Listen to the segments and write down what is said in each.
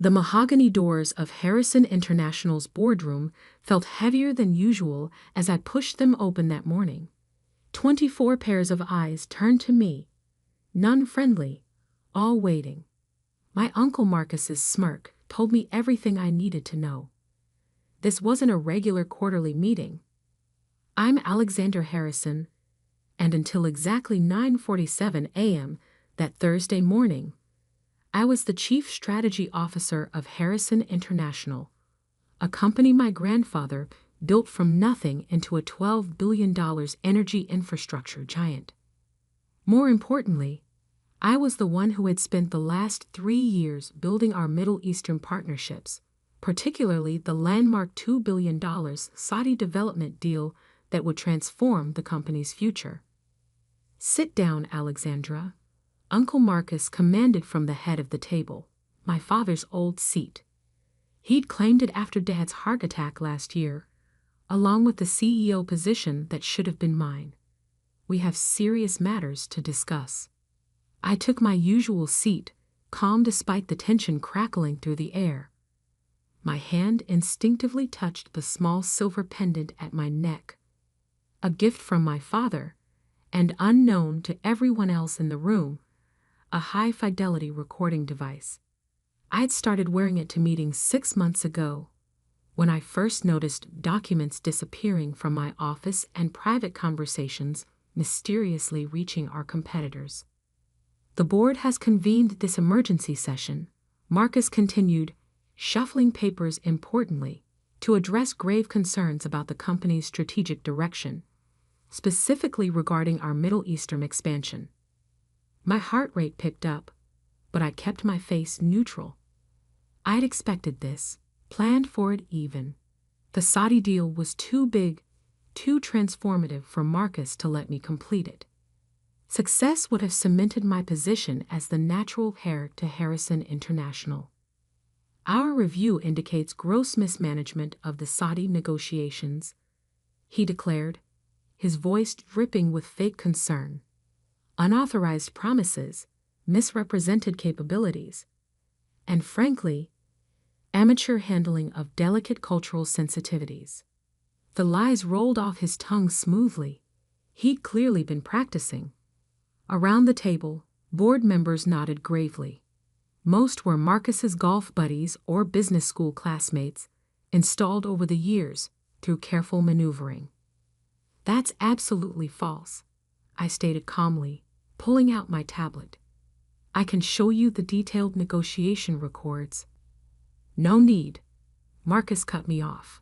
The mahogany doors of Harrison International's boardroom felt heavier than usual as I pushed them open that morning. 24 pairs of eyes turned to me, none friendly, all waiting. My Uncle Marcus's smirk told me everything I needed to know. This wasn't a regular quarterly meeting. I'm Alexander Harrison, and until exactly 9:47 a.m. that Thursday morning, I was the Chief Strategy Officer of Harrison International, a company my grandfather built from nothing into a $12 billion energy infrastructure giant. More importantly, I was the one who had spent the last 3 years building our Middle Eastern partnerships, particularly the landmark $2 billion Saudi development deal that would transform the company's future. "Sit down, Alexandra," Uncle Marcus commanded from the head of the table, my father's old seat. He'd claimed it after Dad's heart attack last year, along with the CEO position that should have been mine. "We have serious matters to discuss." I took my usual seat, calm despite the tension crackling through the air. My hand instinctively touched the small silver pendant at my neck, a gift from my father, and unknown to everyone else in the room, a high-fidelity recording device. I'd started wearing it to meetings 6 months ago, when I first noticed documents disappearing from my office and private conversations mysteriously reaching our competitors. "The board has convened this emergency session," Marcus continued, shuffling papers importantly, "to address grave concerns about the company's strategic direction, specifically regarding our Middle Eastern expansion." My heart rate picked up, but I kept my face neutral. I'd expected this, planned for it even. The Saudi deal was too big, too transformative for Marcus to let me complete it. Success would have cemented my position as the natural heir to Harrison International. "Our review indicates gross mismanagement of the Saudi negotiations," he declared, his voice dripping with fake concern. "Unauthorized promises, misrepresented capabilities, and frankly, amateur handling of delicate cultural sensitivities." The lies rolled off his tongue smoothly. He'd clearly been practicing. Around the table, board members nodded gravely. Most were Marcus's golf buddies or business school classmates, installed over the years through careful maneuvering. "That's absolutely false," I stated calmly, pulling out my tablet. "I can show you the detailed negotiation records." "No need," Marcus cut me off.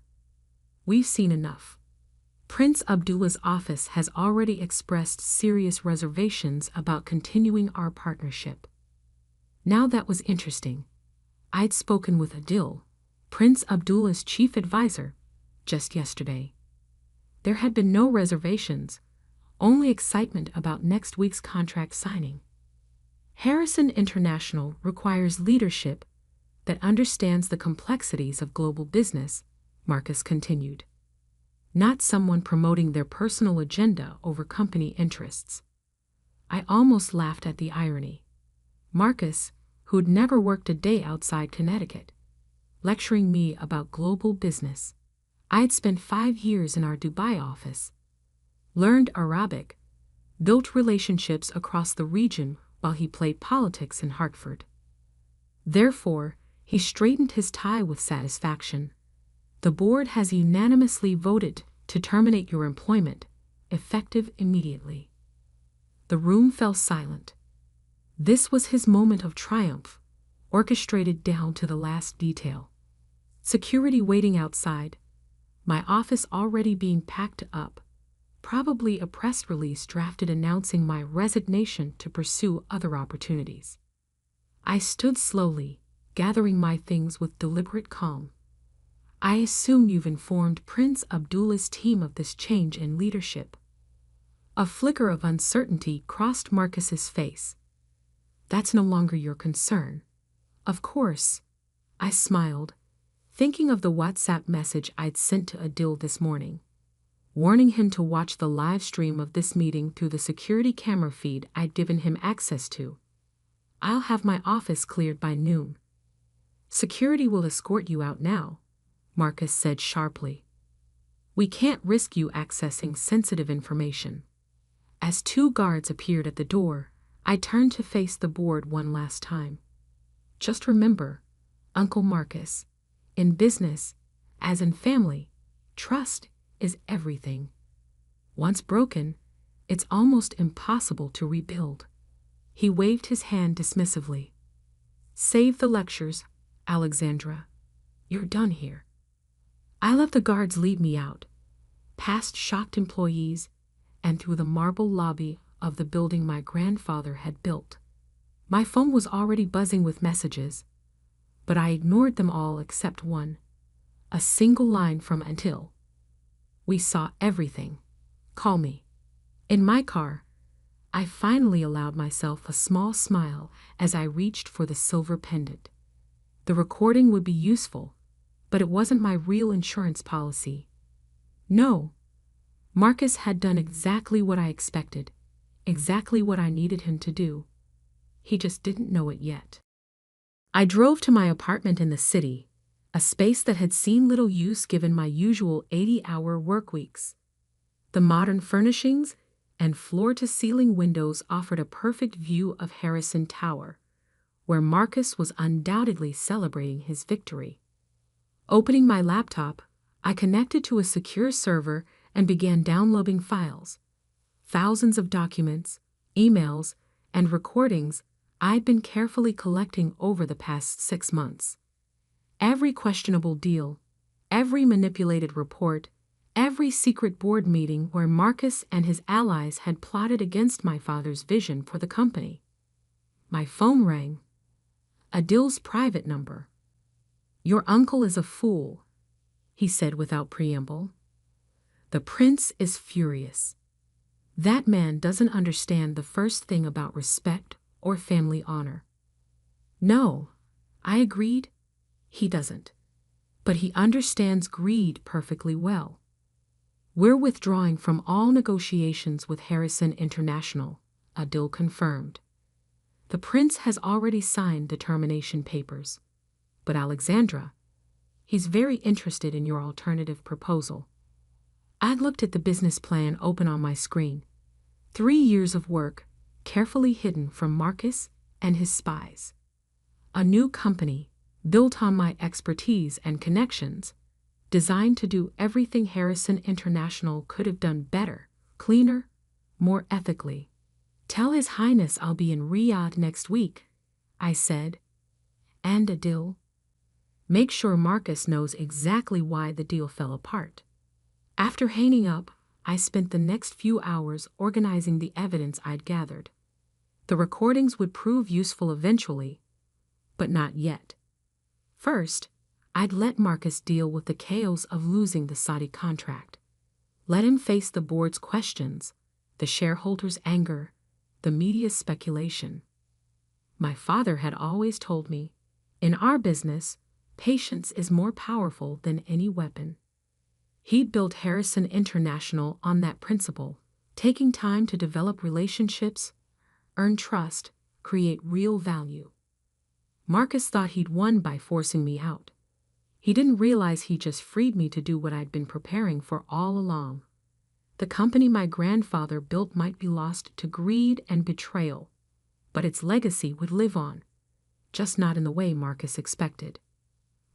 "We've seen enough. Prince Abdullah's office has already expressed serious reservations about continuing our partnership." Now that was interesting. I'd spoken with Adil, Prince Abdullah's chief advisor, just yesterday. There had been no reservations, only excitement about next week's contract signing. "Harrison International requires leadership that understands the complexities of global business," Marcus continued. "Not someone promoting their personal agenda over company interests." I almost laughed at the irony. Marcus, who'd never worked a day outside Connecticut, lecturing me about global business. I'd spent 5 years in our Dubai office, learned Arabic, built relationships across the region while he played politics in Hartford. Therefore, he straightened his tie with satisfaction. "The board has unanimously voted to terminate your employment, effective immediately." The room fell silent. This was his moment of triumph, orchestrated down to the last detail. Security waiting outside, my office already being packed up, probably a press release drafted announcing my resignation to pursue other opportunities. I stood slowly, gathering my things with deliberate calm. "I assume you've informed Prince Abdullah's team of this change in leadership." A flicker of uncertainty crossed Marcus's face. "That's no longer your concern." "Of course," I smiled, thinking of the WhatsApp message I'd sent to Adil this morning, warning him to watch the live stream of this meeting through the security camera feed I'd given him access to. "I'll have my office cleared by noon." Security will escort you out now, Marcus said sharply. We can't risk you accessing sensitive information. As two guards appeared at the door, I turned to face the board one last time. Just remember, Uncle Marcus, in business, as in family, trust is everything. Once broken, it's almost impossible to rebuild. He waved his hand dismissively. Save the lectures, Alexandra. You're done here. I let the guards lead me out, past shocked employees, and through the marble lobby of the building my grandfather had built. My phone was already buzzing with messages, but I ignored them all except one, a single line from Until. We saw everything. Call me. In my car, I finally allowed myself a small smile as I reached for the silver pendant. The recording would be useful, but it wasn't my real insurance policy. No, Marcus had done exactly what I expected, exactly what I needed him to do. He just didn't know it yet. I drove to my apartment in the city, a space that had seen little use given my usual 80-hour work weeks. The modern furnishings and floor-to-ceiling windows offered a perfect view of Harrison Tower, where Marcus was undoubtedly celebrating his victory. Opening my laptop, I connected to a secure server and began downloading files. Thousands of documents, emails, and recordings I'd been carefully collecting over the past 6 months. Every questionable deal, every manipulated report, every secret board meeting where Marcus and his allies had plotted against my father's vision for the company. My phone rang. Adil's private number. Your uncle is a fool, he said without preamble. The prince is furious. That man doesn't understand the first thing about respect or family honor. No, I agreed. He doesn't. But he understands greed perfectly well. We're withdrawing from all negotiations with Harrison International, Adil confirmed. The prince has already signed the termination papers. But Alexandra, he's very interested in your alternative proposal. I looked at the business plan open on my screen. 3 years of work, carefully hidden from Marcus and his spies. A new company, built on my expertise and connections, designed to do everything Harrison International could have done better, cleaner, more ethically. Tell His Highness I'll be in Riyadh next week, I said. And Adil, make sure Marcus knows exactly why the deal fell apart. After hanging up, I spent the next few hours organizing the evidence I'd gathered. The recordings would prove useful eventually, but not yet. First, I'd let Marcus deal with the chaos of losing the Saudi contract. Let him face the board's questions, the shareholders' anger, the media's speculation. My father had always told me, in our business, patience is more powerful than any weapon. He'd built Harrison International on that principle, taking time to develop relationships, earn trust, create real value. Marcus thought he'd won by forcing me out. He didn't realize he just freed me to do what I'd been preparing for all along. The company my grandfather built might be lost to greed and betrayal, but its legacy would live on, just not in the way Marcus expected.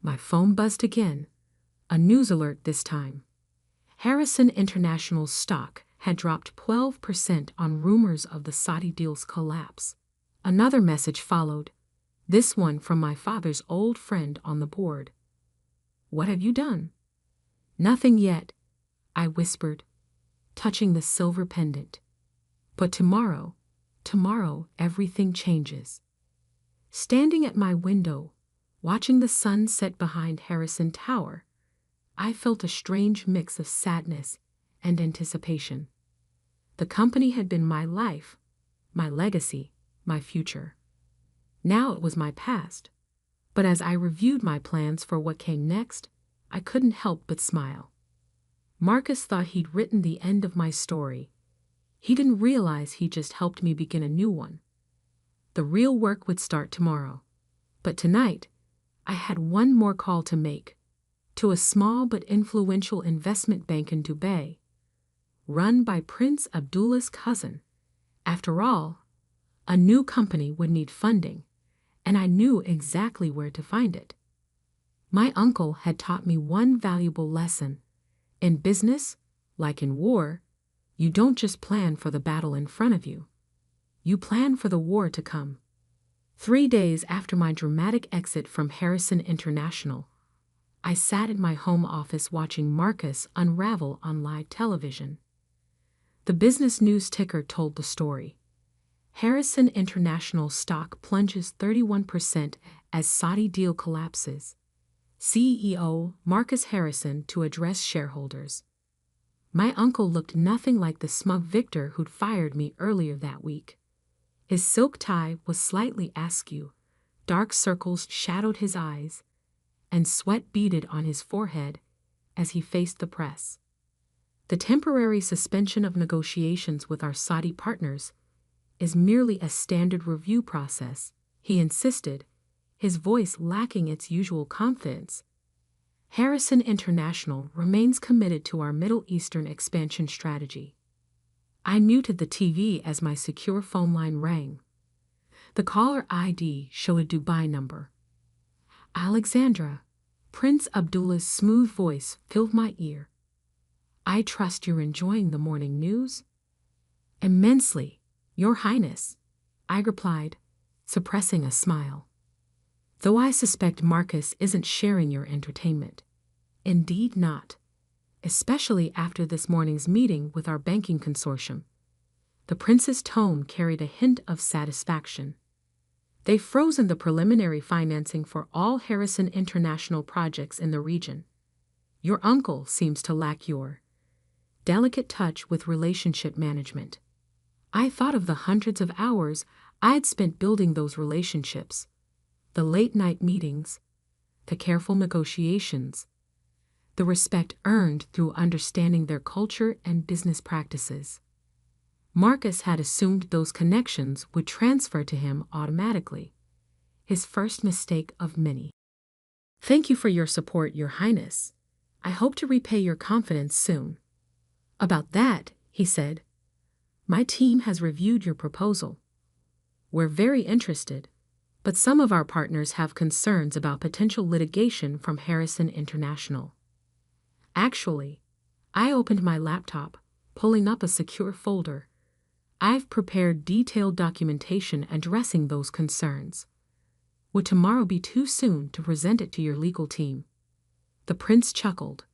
My phone buzzed again, a news alert this time. Harrison International's stock had dropped 12% on rumors of the Saudi deal's collapse. Another message followed, this one from my father's old friend on the board. What have you done? Nothing yet, I whispered, touching the silver pendant. But tomorrow everything changes. Standing at my window, watching the sun set behind Harrison Tower, I felt a strange mix of sadness and anticipation. The company had been my life, my legacy, my future. Now it was my past. But as I reviewed my plans for what came next, I couldn't help but smile. Marcus thought he'd written the end of my story. He didn't realize he just helped me begin a new one. The real work would start tomorrow. But tonight, I had one more call to make, to a small but influential investment bank in Dubai, run by Prince Abdullah's cousin. After all, a new company would need funding, and I knew exactly where to find it. My uncle had taught me one valuable lesson. In business, like in war, you don't just plan for the battle in front of you. You plan for the war to come. 3 days after my dramatic exit from Harrison International, I sat in my home office watching Marcus unravel on live television. The business news ticker told the story. Harrison International stock plunges 31% as Saudi deal collapses. CEO Marcus Harrison to address shareholders. My uncle looked nothing like the smug victor who'd fired me earlier that week. His silk tie was slightly askew, dark circles shadowed his eyes, and sweat beaded on his forehead as he faced the press. The temporary suspension of negotiations with our Saudi partners is merely a standard review process, he insisted, his voice lacking its usual confidence. Harrison International remains committed to our Middle Eastern expansion strategy. I muted the TV as my secure phone line rang. The caller ID showed a Dubai number. Alexandra, Prince Abdullah's smooth voice filled my ear. I trust you're enjoying the morning news? Immensely, Your Highness, I replied, suppressing a smile. Though I suspect Marcus isn't sharing your entertainment. Indeed not. Especially after this morning's meeting with our banking consortium. The prince's tone carried a hint of satisfaction. They've frozen the preliminary financing for all Harrison International projects in the region. Your uncle seems to lack your delicate touch with relationship management. I thought of the hundreds of hours I'd spent building those relationships, the late-night meetings, the careful negotiations, the respect earned through understanding their culture and business practices. Marcus had assumed those connections would transfer to him automatically, his first mistake of many. Thank you for your support, Your Highness. I hope to repay your confidence soon. About that, he said, my team has reviewed your proposal. We're very interested, but some of our partners have concerns about potential litigation from Harrison International. Actually, I opened my laptop, pulling up a secure folder. I've prepared detailed documentation addressing those concerns. Would tomorrow be too soon to present it to your legal team? The prince chuckled.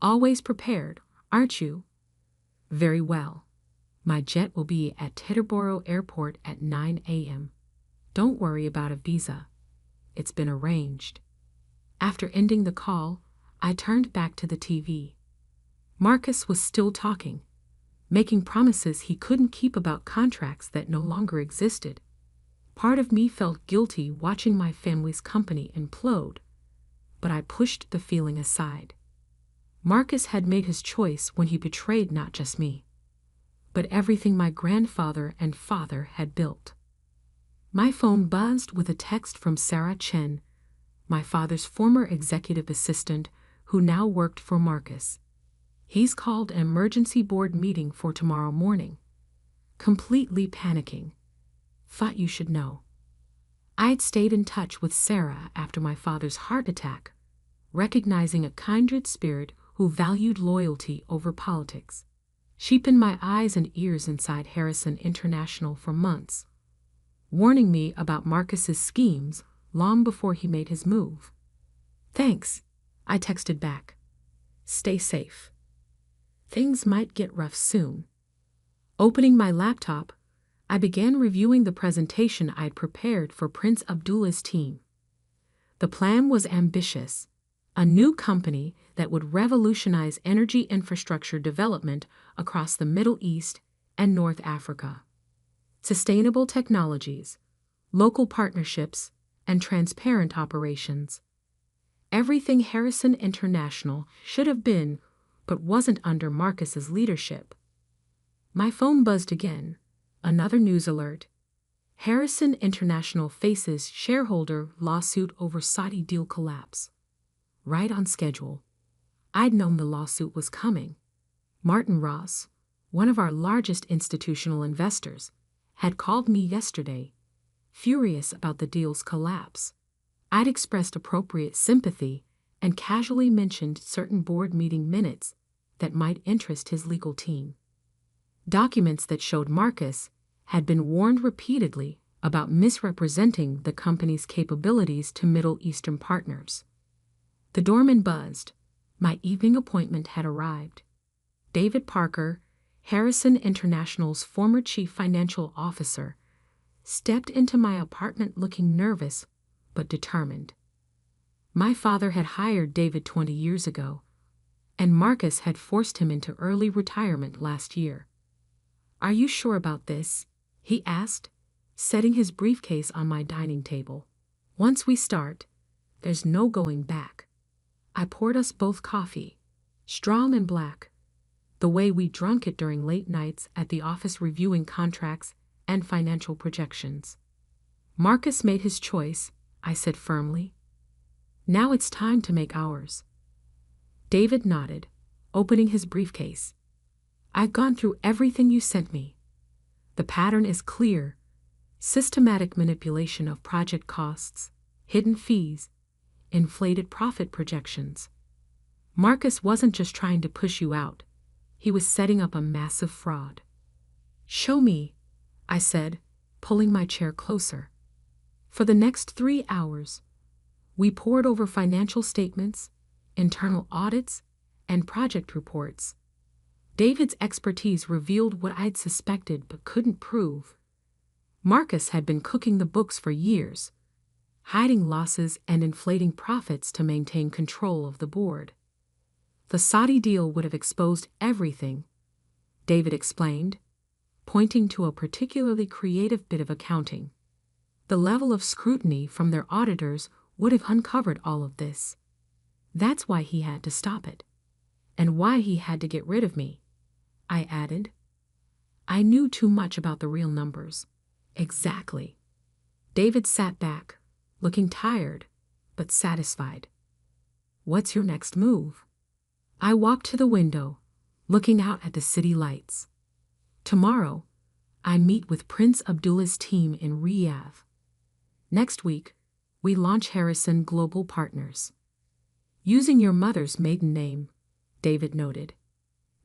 Always prepared, aren't you? Very well. My jet will be at Teterboro Airport at 9 a.m. Don't worry about a visa. It's been arranged. After ending the call, I turned back to the TV. Marcus was still talking, making promises he couldn't keep about contracts that no longer existed. Part of me felt guilty watching my family's company implode, but I pushed the feeling aside. Marcus had made his choice when he betrayed not just me, but everything my grandfather and father had built. My phone buzzed with a text from Sarah Chen, my father's former executive assistant who now worked for Marcus. He's called an emergency board meeting for tomorrow morning. Completely panicking. Thought you should know. I'd stayed in touch with Sarah after my father's heart attack, recognizing a kindred spirit who valued loyalty over politics. She'd been my eyes and ears inside Harrison International for months, warning me about Marcus's schemes long before he made his move. Thanks, I texted back. Stay safe. Things might get rough soon. Opening my laptop, I began reviewing the presentation I'd prepared for Prince Abdullah's team. The plan was ambitious, a new company that would revolutionize energy infrastructure development across the Middle East and North Africa. Sustainable technologies, local partnerships, and transparent operations. Everything Harrison International should have been, but wasn't under Marcus's leadership. My phone buzzed again. Another news alert. Harrison International faces shareholder lawsuit over Saudi deal collapse. Right on schedule. I'd known the lawsuit was coming. Martin Ross, one of our largest institutional investors, had called me yesterday, furious about the deal's collapse. I'd expressed appropriate sympathy and casually mentioned certain board meeting minutes that might interest his legal team. Documents that showed Marcus had been warned repeatedly about misrepresenting the company's capabilities to Middle Eastern partners. The doorman buzzed. My evening appointment had arrived. David Parker, Harrison International's former chief financial officer, stepped into my apartment looking nervous but determined. My father had hired David 20 years ago, and Marcus had forced him into early retirement last year. "Are you sure about this?" he asked, setting his briefcase on my dining table. "Once we start, there's no going back." I poured us both coffee, strong and black, the way we drunk it during late nights at the office reviewing contracts and financial projections. "Marcus made his choice," I said firmly. "Now it's time to make ours." David nodded, opening his briefcase. "I've gone through everything you sent me. The pattern is clear: systematic manipulation of project costs, hidden fees, inflated profit projections. Marcus wasn't just trying to push you out, he was setting up a massive fraud." "Show me," I said, pulling my chair closer. For the next 3 hours, we pored over financial statements, internal audits, and project reports. David's expertise revealed what I'd suspected but couldn't prove. Marcus had been cooking the books for years, hiding losses and inflating profits to maintain control of the board. "The Saudi deal would have exposed everything," David explained, pointing to a particularly creative bit of accounting. "The level of scrutiny from their auditors would have uncovered all of this. That's why he had to stop it. And why he had to get rid of me," I added. I knew too much about the real numbers. Exactly. David sat back, looking tired, but satisfied. "What's your next move?" I walked to the window, looking out at the city lights. "Tomorrow, I meet with Prince Abdullah's team in Riyadh. Next week, we launch Harrison Global Partners." "Using your mother's maiden name," David noted.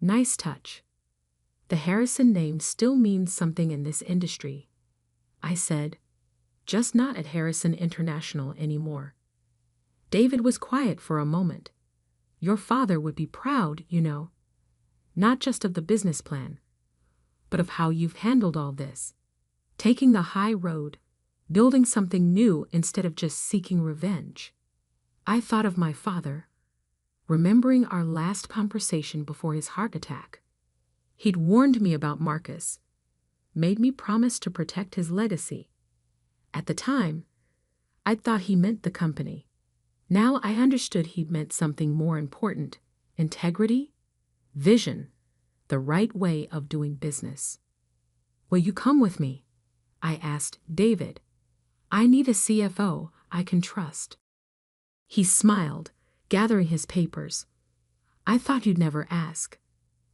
"Nice touch." "The Harrison name still means something in this industry," I said, "just not at Harrison International anymore." David was quiet for a moment. "Your father would be proud, you know. Not just of the business plan, but of how you've handled all this. Taking the high road, building something new instead of just seeking revenge." I thought of my father, remembering our last conversation before his heart attack. He'd warned me about Marcus, made me promise to protect his legacy. At the time, I'd thought he meant the company. Now I understood he meant something more important: integrity, vision, the right way of doing business. "Will you come with me?" I asked David. "I need a CFO I can trust." He smiled, gathering his papers. "I thought you'd never ask.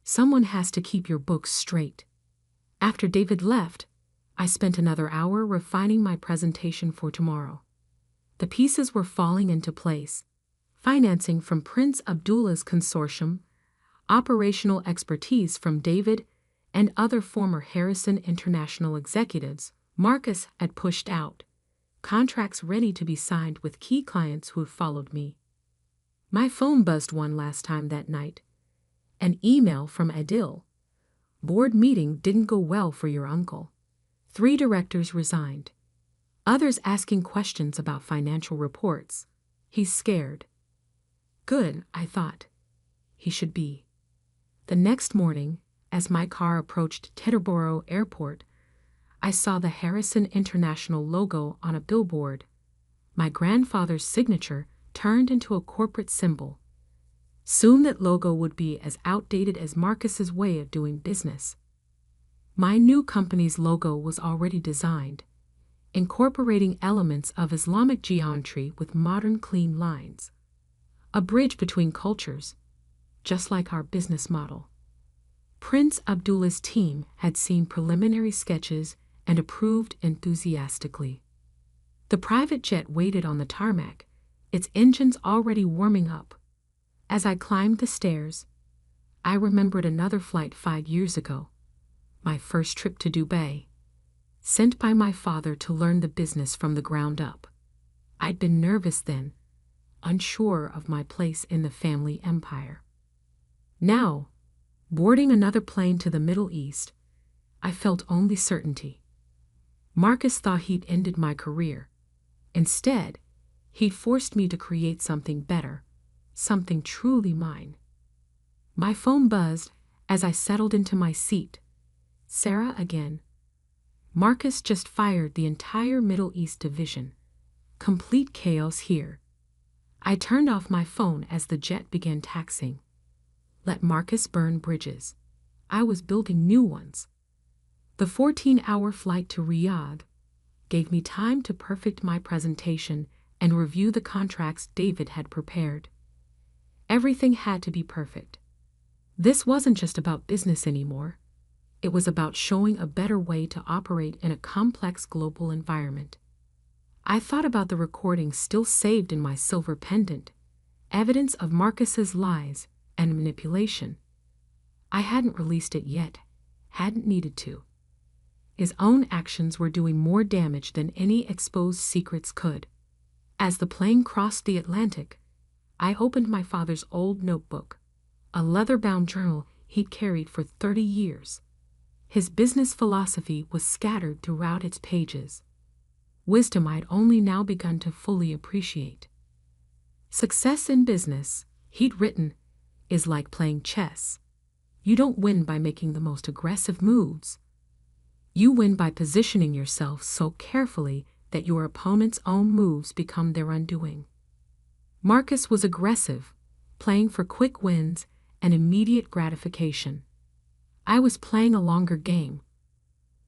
Someone has to keep your books straight." After David left, I spent another hour refining my presentation for tomorrow. The pieces were falling into place: financing from Prince Abdullah's consortium, operational expertise from David and other former Harrison International executives Marcus had pushed out, contracts ready to be signed with key clients who had followed me. My phone buzzed one last time that night. An email from Adil. "Board meeting didn't go well for your uncle. 3 directors resigned. Others asking questions about financial reports. He's scared." Good, I thought. He should be. The next morning, as my car approached Teterboro Airport, I saw the Harrison International logo on a billboard. My grandfather's signature turned into a corporate symbol. Soon that logo would be as outdated as Marcus's way of doing business. My new company's logo was already designed, incorporating elements of Islamic geometry with modern clean lines. A bridge between cultures, just like our business model. Prince Abdullah's team had seen preliminary sketches and approved enthusiastically. The private jet waited on the tarmac, its engines already warming up. As I climbed the stairs, I remembered another flight 5 years ago, my first trip to Dubai, sent by my father to learn the business from the ground up. I'd been nervous then, unsure of my place in the family empire. Now, boarding another plane to the Middle East, I felt only certainty. Marcus thought he'd ended my career. Instead, he'd forced me to create something better, something truly mine. My phone buzzed as I settled into my seat. Sarah again. Marcus just fired the entire Middle East division. Complete chaos here. I turned off my phone as the jet began taxiing. Let Marcus burn bridges. I was building new ones. The 14-hour flight to Riyadh gave me time to perfect my presentation and review the contracts David had prepared. Everything had to be perfect. This wasn't just about business anymore. It was about showing a better way to operate in a complex global environment. I thought about the recordings still saved in my silver pendant, evidence of Marcus's lies and manipulation. I hadn't released it yet, hadn't needed to. His own actions were doing more damage than any exposed secrets could. As the plane crossed the Atlantic, I opened my father's old notebook, a leather-bound journal he'd carried for 30 years. His business philosophy was scattered throughout its pages. Wisdom I'd only now begun to fully appreciate. Success in business, he'd written, is like playing chess. You don't win by making the most aggressive moves. You win by positioning yourself so carefully that your opponent's own moves become their undoing. Marcus was aggressive, playing for quick wins and immediate gratification. I was playing a longer game,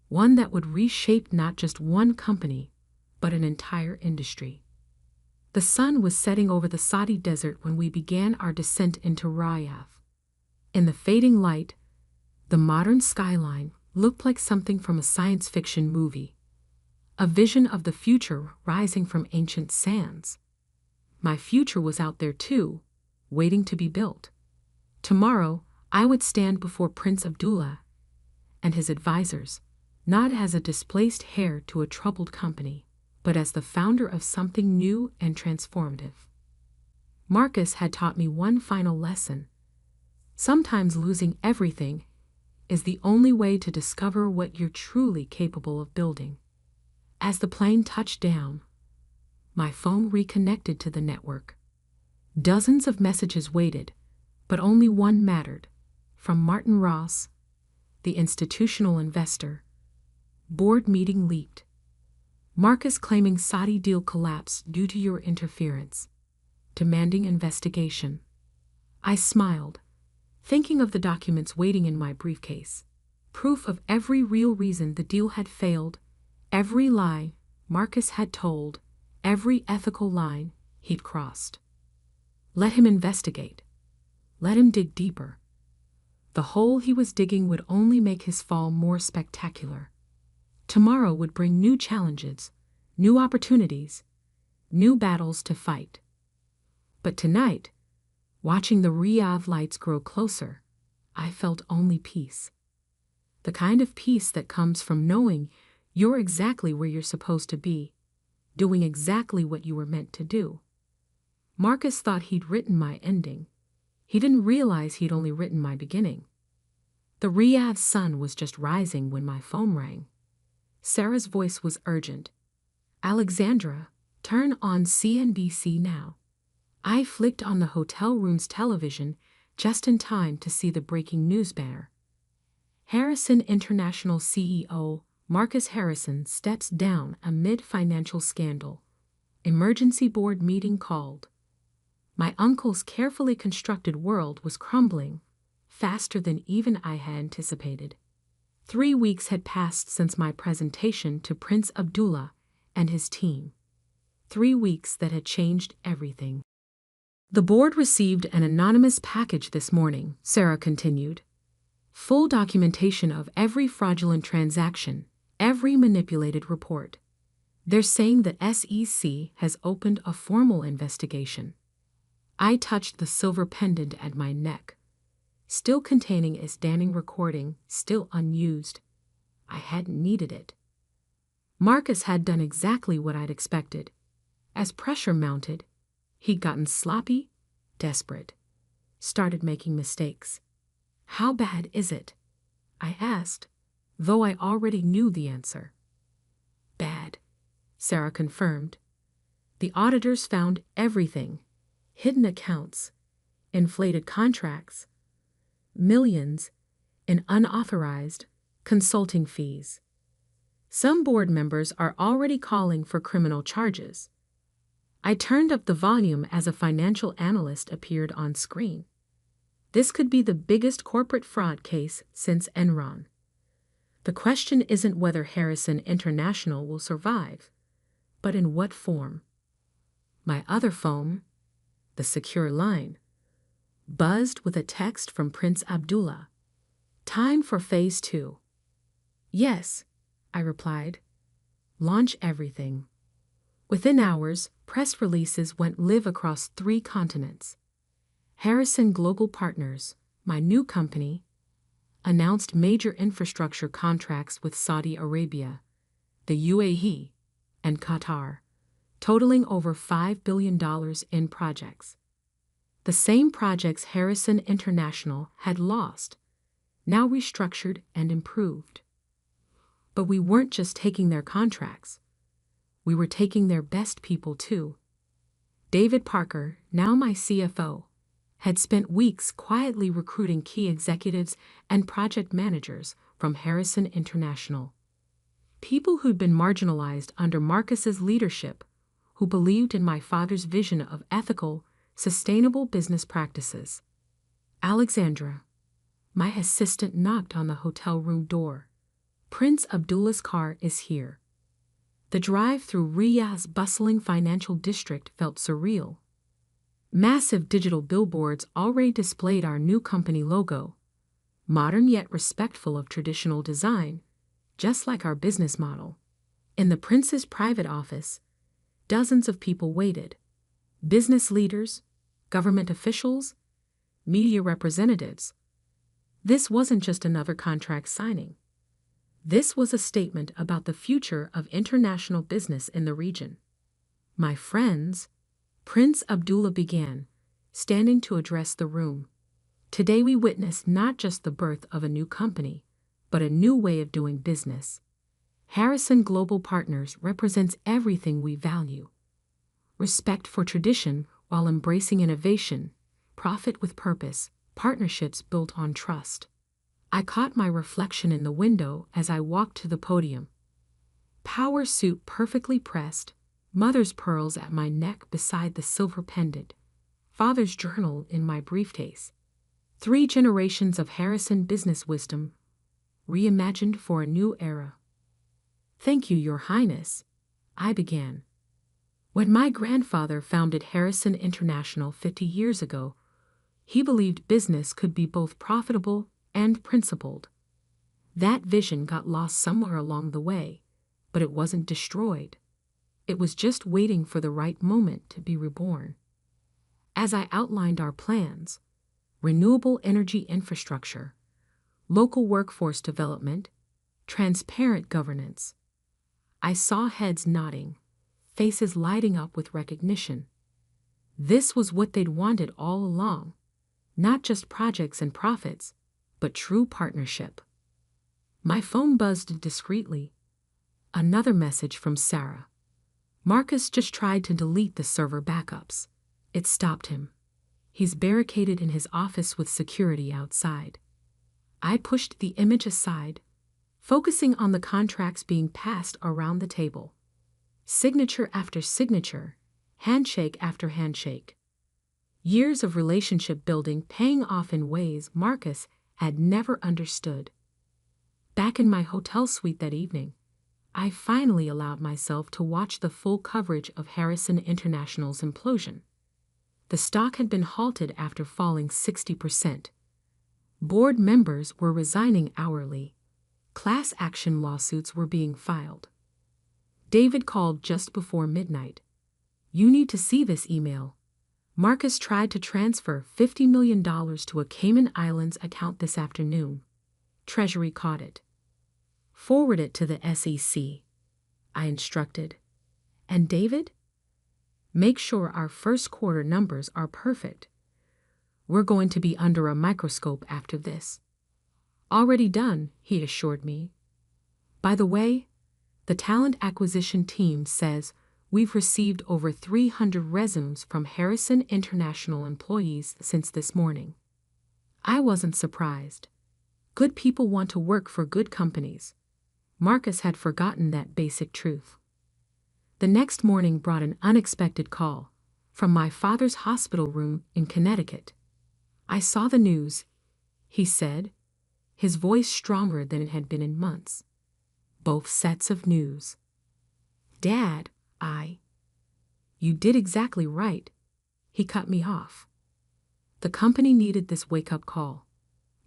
one that would reshape not just one company, but an entire industry. The sun was setting over the Saudi desert when we began our descent into Riyadh. In the fading light, the modern skyline looked like something from a science fiction movie, a vision of the future rising from ancient sands. My future was out there too, waiting to be built. Tomorrow, I would stand before Prince Abdullah and his advisors, not as a displaced heir to a troubled company, but as the founder of something new and transformative. Marcus had taught me one final lesson. Sometimes losing everything is the only way to discover what you're truly capable of building. As the plane touched down, my phone reconnected to the network. Dozens of messages waited, but only one mattered. From Martin Ross, the institutional investor. Board meeting leaked. Marcus claiming Saudi deal collapsed due to your interference. Demanding investigation. I smiled, thinking of the documents waiting in my briefcase. Proof of every real reason the deal had failed, every lie Marcus had told, every ethical line he'd crossed. Let him investigate. Let him dig deeper. The hole he was digging would only make his fall more spectacular. Tomorrow would bring new challenges, new opportunities, new battles to fight. But tonight, watching the Riyadh lights grow closer, I felt only peace. The kind of peace that comes from knowing you're exactly where you're supposed to be, doing exactly what you were meant to do. Marcus thought he'd written my ending. He didn't realize he'd only written my beginning. The Riyadh sun was just rising when my phone rang. Sarah's voice was urgent. Alexandra, turn on CNBC now. I flicked on the hotel room's television just in time to see the breaking news banner. Harrison International CEO Marcus Harrison steps down amid financial scandal. Emergency board meeting called. My uncle's carefully constructed world was crumbling, faster than even I had anticipated. 3 weeks had passed since my presentation to Prince Abdullah, and his team. 3 weeks that had changed everything. The board received an anonymous package this morning, Sarah continued. Full documentation of every fraudulent transaction, every manipulated report. They're saying the SEC has opened a formal investigation. I touched the silver pendant at my neck, still containing a standing recording, still unused. I hadn't needed it. Marcus had done exactly what I'd expected. As pressure mounted, he'd gotten sloppy, desperate, started making mistakes. How bad is it? I asked, though I already knew the answer. Bad, Sarah confirmed. The auditors found everything: hidden accounts, inflated contracts, millions in unauthorized consulting fees. Some board members are already calling for criminal charges. I turned up the volume as a financial analyst appeared on screen. This could be the biggest corporate fraud case since Enron. The question isn't whether Harrison International will survive, but in what form. My other phone, the secure line, buzzed with a text from Prince Abdullah. Time for Phase 2. Yes, I replied. Launch everything. Within hours, press releases went live across 3 continents. Harrison Global Partners, my new company, announced major infrastructure contracts with Saudi Arabia, the UAE, and Qatar, totaling over $5 billion in projects. The same projects Harrison International had lost, now restructured and improved. But we weren't just taking their contracts. We were taking their best people too. David Parker, now my CFO, had spent weeks quietly recruiting key executives and project managers from Harrison International. People who'd been marginalized under Marcus's leadership, who believed in my father's vision of ethical, sustainable business practices. Alexandra, my assistant, knocked on the hotel room door. Prince Abdullah's car is here. The drive through Riyadh's bustling financial district felt surreal. Massive digital billboards already displayed our new company logo, modern yet respectful of traditional design, just like our business model. In the prince's private office, dozens of people waited. Business leaders, government officials, media representatives. This wasn't just another contract signing. This was a statement about the future of international business in the region. My friends, Prince Abdullah began, standing to address the room. Today we witness not just the birth of a new company, but a new way of doing business. Harrison Global Partners represents everything we value. Respect for tradition while embracing innovation, profit with purpose, partnerships built on trust. I caught my reflection in the window as I walked to the podium. Power suit perfectly pressed, mother's pearls at my neck beside the silver pendant, father's journal in my briefcase. 3 generations of Harrison business wisdom, reimagined for a new era. Thank you, Your Highness, I began. When my grandfather founded Harrison International 50 years ago, he believed business could be both profitable and principled. That vision got lost somewhere along the way, but it wasn't destroyed. It was just waiting for the right moment to be reborn. As I outlined our plans, renewable energy infrastructure, local workforce development, transparent governance, I saw heads nodding, faces lighting up with recognition. This was what they'd wanted all along, not just projects and profits, but true partnership. My phone buzzed discreetly. Another message from Sarah. Marcus just tried to delete the server backups. It stopped him. He's barricaded in his office with security outside. I pushed the image aside, focusing on the contracts being passed around the table. Signature after signature, handshake after handshake. Years of relationship building paying off in ways Marcus had never understood. Back in my hotel suite that evening, I finally allowed myself to watch the full coverage of Harrison International's implosion. The stock had been halted after falling 60%. Board members were resigning hourly. Class action lawsuits were being filed. David called just before midnight. "You need to see this email. Marcus tried to transfer $50 million to a Cayman Islands account this afternoon. Treasury caught it. Forward it to the SEC," I instructed. "And David? Make sure our first quarter numbers are perfect. We're going to be under a microscope after this." "Already done," he assured me. "By the way, the talent acquisition team says we've received over 300 resumes from Harrison International employees since this morning." I wasn't surprised. Good people want to work for good companies. Marcus had forgotten that basic truth. The next morning brought an unexpected call from my father's hospital room in Connecticut. "I saw the news," he said, his voice stronger than it had been in months. "Both sets of news." "Dad," "You did exactly right." He cut me off. The company needed this wake-up call.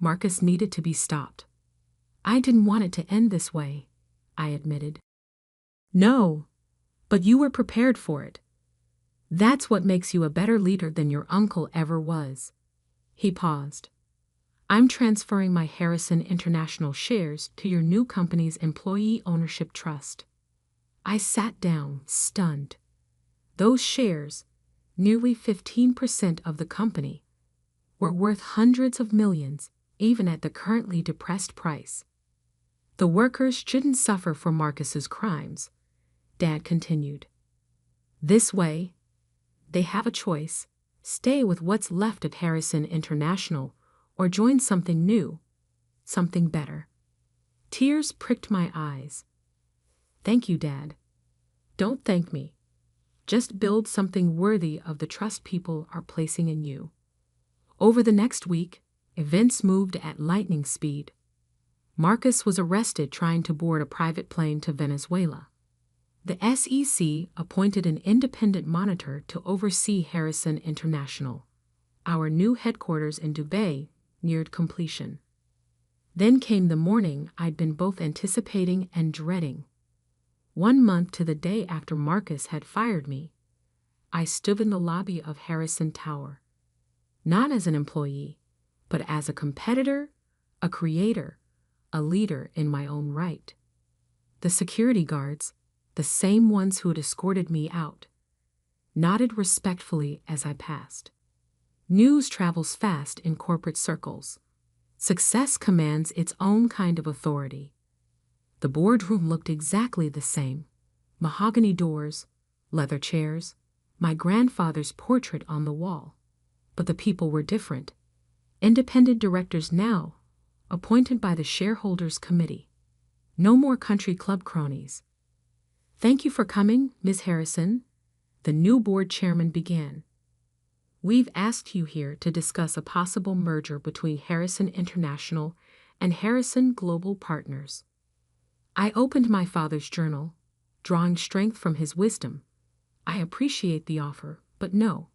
Marcus needed to be stopped. "I didn't want it to end this way," I admitted. "No, but you were prepared for it. That's what makes you a better leader than your uncle ever was." He paused. "I'm transferring my Harrison International shares to your new company's employee ownership trust." I sat down, stunned. Those shares, nearly 15% of the company, were worth hundreds of millions, even at the currently depressed price. "The workers shouldn't suffer for Marcus's crimes," Dad continued. "This way, they have a choice: stay with what's left of Harrison International or join something new, something better." Tears pricked my eyes. "Thank you, Dad." "Don't thank me. Just build something worthy of the trust people are placing in you." Over the next week, events moved at lightning speed. Marcus was arrested trying to board a private plane to Venezuela. The SEC appointed an independent monitor to oversee Harrison International. Our new headquarters in Dubai neared completion. Then came the morning I'd been both anticipating and dreading. 1 month to the day after Marcus had fired me, I stood in the lobby of Harrison Tower. Not as an employee, but as a competitor, a creator, a leader in my own right. The security guards, the same ones who had escorted me out, nodded respectfully as I passed. News travels fast in corporate circles. Success commands its own kind of authority. The boardroom looked exactly the same. Mahogany doors, leather chairs, my grandfather's portrait on the wall. But the people were different. Independent directors now, appointed by the shareholders' committee. No more country club cronies. "Thank you for coming, Ms. Harrison," the new board chairman began. "We've asked you here to discuss a possible merger between Harrison International and Harrison Global Partners." I opened my father's journal, drawing strength from his wisdom. "I appreciate the offer, but no.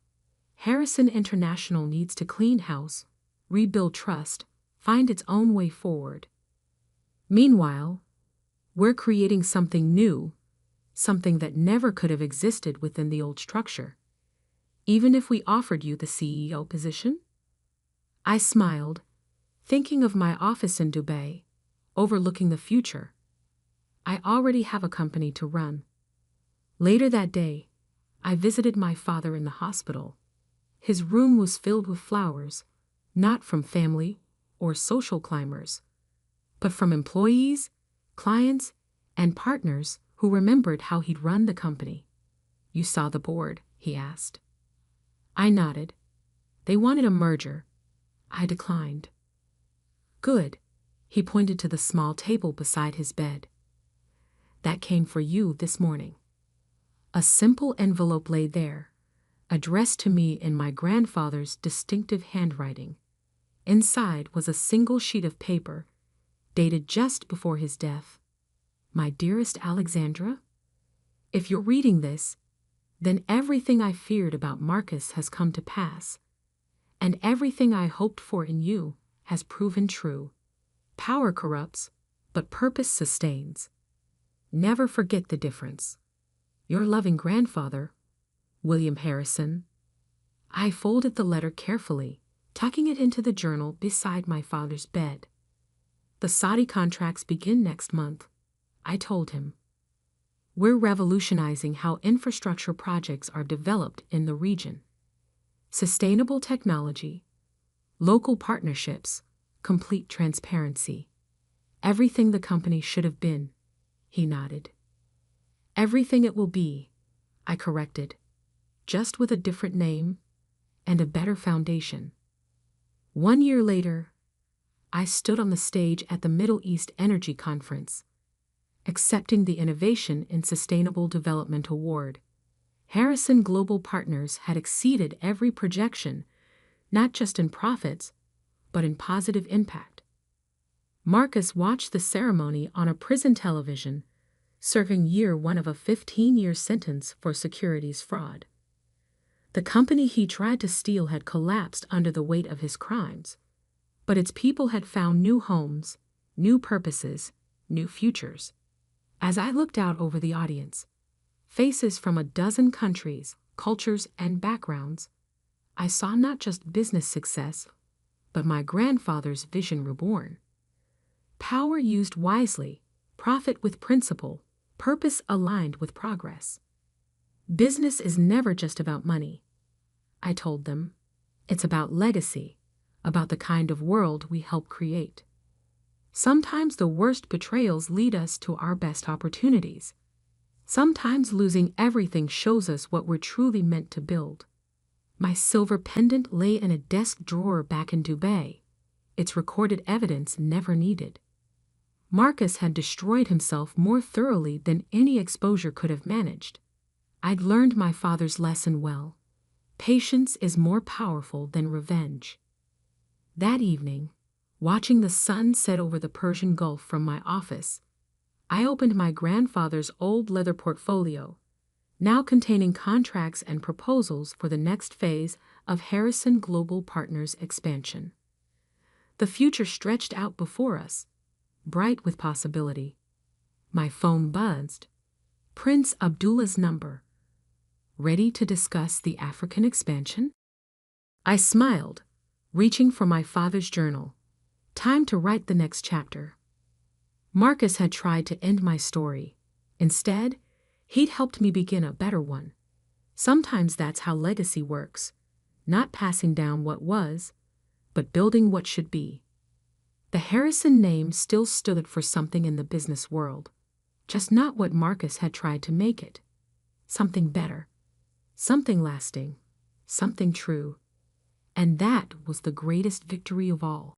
Harrison International needs to clean house, rebuild trust, find its own way forward. Meanwhile, we're creating something new, something that never could have existed within the old structure. Even if we offered you the CEO position?" I smiled, thinking of my office in Dubai, overlooking the future. I already have a company to run. Later that day, I visited my father in the hospital. His room was filled with flowers, not from family or social climbers, but from employees, clients, and partners who remembered how he'd run the company. "You saw the board?" he asked. I nodded. "They wanted a merger." I declined. "Good." He pointed to the small table beside his bed. "That came for you this morning." A simple envelope lay there, addressed to me in my grandfather's distinctive handwriting. Inside was a single sheet of paper, dated just before his death. My dearest Alexandra, if you're reading this, then everything I feared about Marcus has come to pass, and everything I hoped for in you has proven true. Power corrupts, but purpose sustains. Never forget the difference. Your loving grandfather, William Harrison. I folded the letter carefully, tucking it into the journal beside my father's bed. The Saudi contracts begin next month, I told him. We're revolutionizing how infrastructure projects are developed in the region. Sustainable technology, local partnerships, complete transparency. Everything the company should have been, he nodded. Everything it will be, I corrected, just with a different name and a better foundation. 1 year later, I stood on the stage at the Middle East Energy Conference, accepting the Innovation in Sustainable Development Award. Harrison Global Partners had exceeded every projection, not just in profits, but in positive impact. Marcus watched the ceremony on a prison television, serving year one of a 15-year sentence for securities fraud. The company he tried to steal had collapsed under the weight of his crimes, but its people had found new homes, new purposes, new futures. As I looked out over the audience, faces from a dozen countries, cultures, and backgrounds, I saw not just business success, but my grandfather's vision reborn. Power used wisely, profit with principle, purpose aligned with progress. Business is never just about money, I told them. It's about legacy, about the kind of world we help create. Sometimes the worst betrayals lead us to our best opportunities. Sometimes losing everything shows us what we're truly meant to build. My silver pendant lay in a desk drawer back in Dubai, its recorded evidence never needed. Marcus had destroyed himself more thoroughly than any exposure could have managed. I'd learned my father's lesson well. Patience is more powerful than revenge. That evening, watching the sun set over the Persian Gulf from my office, I opened my grandfather's old leather portfolio, now containing contracts and proposals for the next phase of Harrison Global Partners' expansion. The future stretched out before us, bright with possibility. My phone buzzed. Prince Abdullah's number. Ready to discuss the African expansion? I smiled, reaching for my father's journal. Time to write the next chapter. Marcus had tried to end my story. Instead, he'd helped me begin a better one. Sometimes that's how legacy works, not passing down what was, but building what should be. The Harrison name still stood for something in the business world, just not what Marcus had tried to make it. Something better, something lasting, something true. And that was the greatest victory of all.